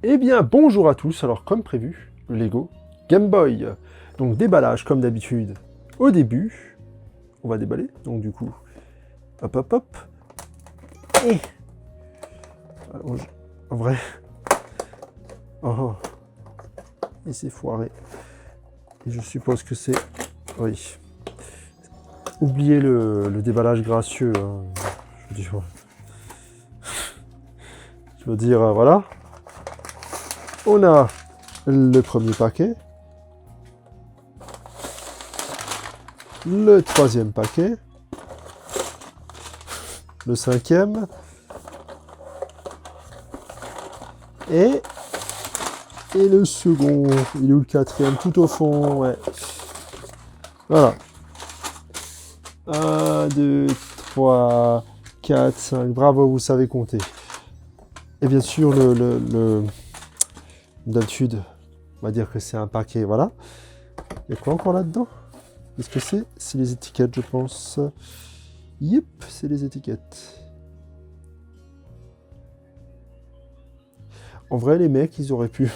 Eh bien, bonjour à tous. Alors, comme prévu, le Lego Game Boy. Donc, déballage comme d'habitude. Au début, on va déballer. Donc, du coup, hop, hop, hop. Et... En vrai... Oh, il s'est foiré. Et je suppose que c'est... Oui. Oubliez le déballage gracieux. Hein. Je veux dire, voilà. On a le premier paquet. Le troisième paquet. Le cinquième. Et le second. Il est où le quatrième? Tout au fond, ouais. Voilà. 1, 2, 3, 4, 5. Bravo, vous savez compter. Et bien sûr, d'habitude, on va dire que c'est un paquet, voilà. Il y a quoi encore là-dedans? Qu'est-ce que c'est? C'est les étiquettes, je pense. Yep, c'est les étiquettes. En vrai, les mecs, ils auraient pu...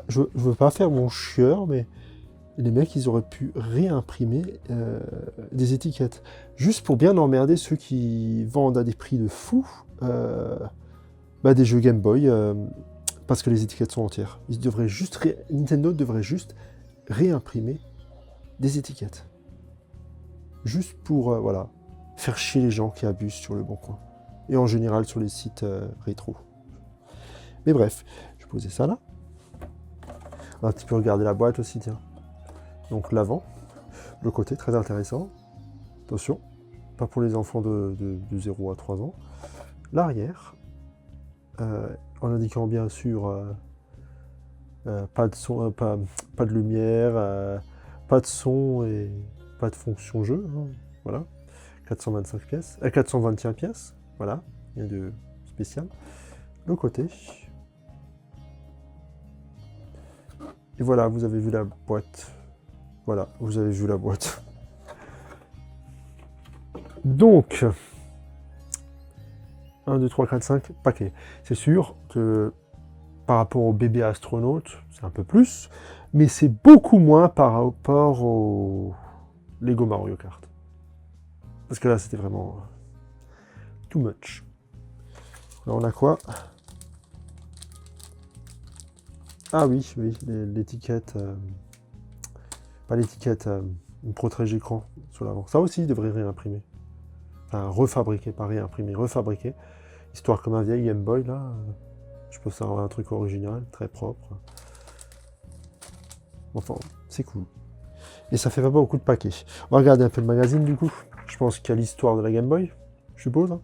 Je veux pas faire mon chieur, mais les mecs, ils auraient pu réimprimer des étiquettes. Juste pour bien emmerder ceux qui vendent à des prix de fou des jeux Game Boy, parce que les étiquettes sont entières. Nintendo devrait juste réimprimer des étiquettes. Juste pour, voilà, faire chier les gens qui abusent sur le bon coin. Et en général sur les sites rétro. Mais bref, je vais poser ça là. On va un petit peu regarder la boîte aussi, tiens. Donc l'avant, le côté, très intéressant. Attention, pas pour les enfants de 0 à 3 ans. L'arrière, en indiquant bien sûr pas de son, pas de lumière, pas de son et pas de fonction jeu. Hein, voilà, 425 pièces, 421 pièces, voilà, rien de spécial. Le côté. Et voilà, vous avez vu la boîte. Voilà, vous avez vu la boîte. Donc, 1, 2, 3, 4, 5 paquets. C'est sûr que par rapport au bébé astronaute, c'est un peu plus, mais c'est beaucoup moins par rapport au Lego Mario Kart. Parce que là, c'était vraiment too much. Là, on a quoi? Ah oui, l'étiquette... pas l'étiquette, une protège écran sur l'avant. Ça aussi, il devrait réimprimer. Enfin, refabriquer, pas réimprimer, refabriquer. Histoire comme un vieil Game Boy, là. Je peux faire un truc original, très propre. Enfin, c'est cool. Et ça fait pas beaucoup de paquets. On va regarder un peu le magazine, du coup. Je pense qu'il y a l'histoire de la Game Boy, je suppose. Hein.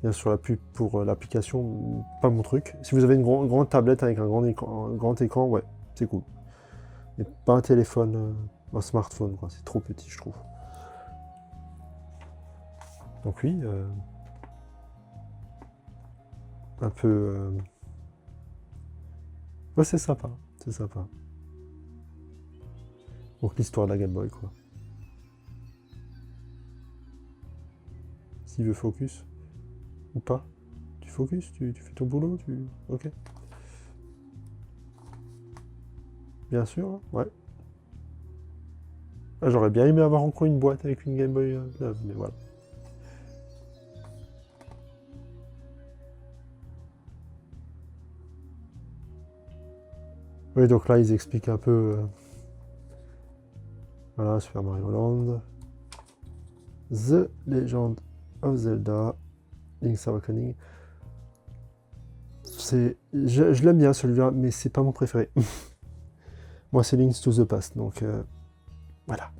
Bien sûr, la pub pour l'application, pas mon truc. Si vous avez une grande tablette avec un grand écran, ouais, c'est cool. Mais pas un téléphone, un smartphone, quoi. C'est trop petit, je trouve. Donc oui, un peu... Ouais, c'est sympa, c'est sympa. Donc l'histoire de la Game Boy, quoi. S'il veut focus, ou pas. Tu focus, tu fais ton boulot, ok. Bien sûr, hein, ouais. Ah, j'aurais bien aimé avoir encore une boîte avec une Game Boy neuve, mais voilà. Oui, donc là, ils expliquent un peu... voilà, Super Mario Land. The Legend of Zelda. Link's Awakening. Je l'aime bien celui-là, mais c'est pas mon préféré. Moi, c'est Link's to the Past, donc voilà.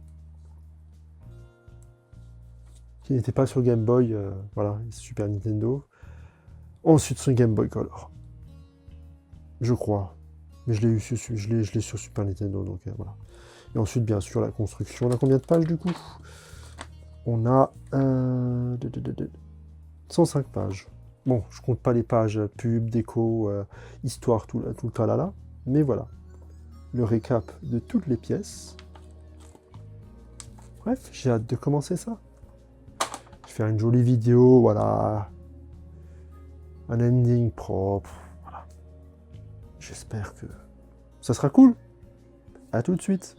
Qui n'était pas sur Game Boy, voilà, Super Nintendo. Ensuite, sur Game Boy Color. Je crois. Mais je l'ai sur Super Nintendo, donc voilà. Et ensuite, bien sûr, la construction. On a combien de pages, du coup? On a 105 pages. Bon, je compte pas les pages pub, déco, histoire, tout le tralala. Mais voilà. Le récap de toutes les pièces. Bref, j'ai hâte de commencer ça. Je vais faire une jolie vidéo, voilà. un ending propre. Voilà. J'espère que ça sera cool. À tout de suite.